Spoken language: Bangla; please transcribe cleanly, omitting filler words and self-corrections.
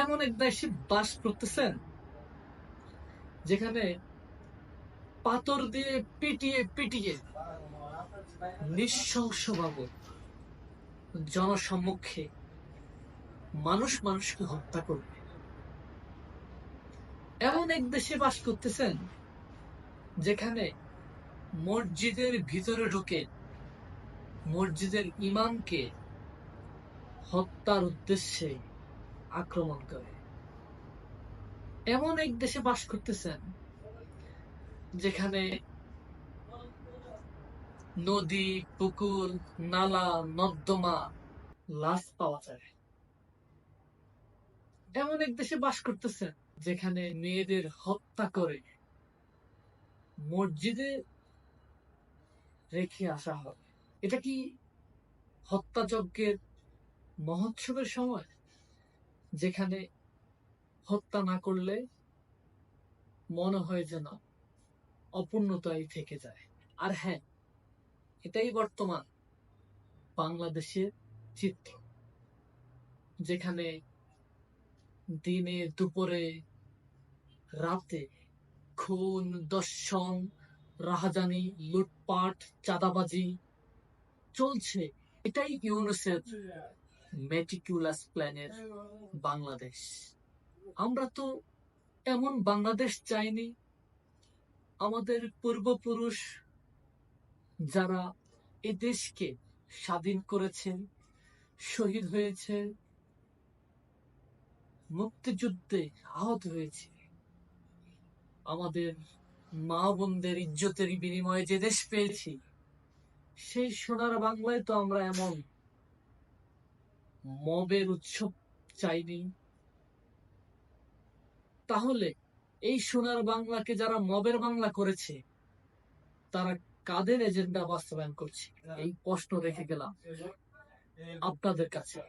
এমন এক দেশে বাস করতেছেন যেখানে পাথর দিয়ে পিটিয়ে পিটিয়ে নৃশংসভাবে জনসম্মুখে মানুষ মানুষকে হত্যা করবে। এমন এক দেশে বাস করতেছেন যেখানে মসজিদের ভিতরে ঢুকে মসজিদের ইমামকে হত্যার উদ্দেশ্যে আক্রমণ করে। এমন এক দেশে বাস করতেছেন যেখানে নদী, পুকুর, নালা, নর্দমা লাশ পাওয়া যায়। এমন এক দেশে বাস করতেছেন যেখানে মেয়েদের হত্যা করে মসজিদে রেখে আসা হয়। এটা কি হত্যাযজ্ঞের মহোৎসবের সময়, যেখানে হত্যা না করলে মনে হয় যেন অপূর্ণতাই থেকে যায়। আর হ্যাঁ, এটাই বর্তমান বাংলাদেশের চিত্র, যেখানে দিনে দুপুরে রাতে খুন, দর্শন, রাহাজানি, লুটপাট, চাঁদাবাজি চলছে। এটাই ইউনুসের মেটিকুলাস প্ল্যানের বাংলাদেশ। আমরা তো এমন বাংলাদেশ চাইনি। আমাদের পূর্বপুরুষ যারা এ দেশকে স্বাধীন করেছেন, শহীদ হয়েছে, মুক্তিযুদ্ধে আহত হয়েছে, আমাদের মা বোনদের ইজ্জতের বিনিময়ে যে দেশ পেয়েছি, সেই সোনার বাংলায় তো আমরা এমন মবের উৎসব চাইনি। তাহলে এই সোনার বাংলাকে যারা মবের বাংলা করেছে, তারা কাদের এজেন্ডা বাস্তবায়ন করছে? এই প্রশ্ন রেখে গেলাম আপনাদের কাছে।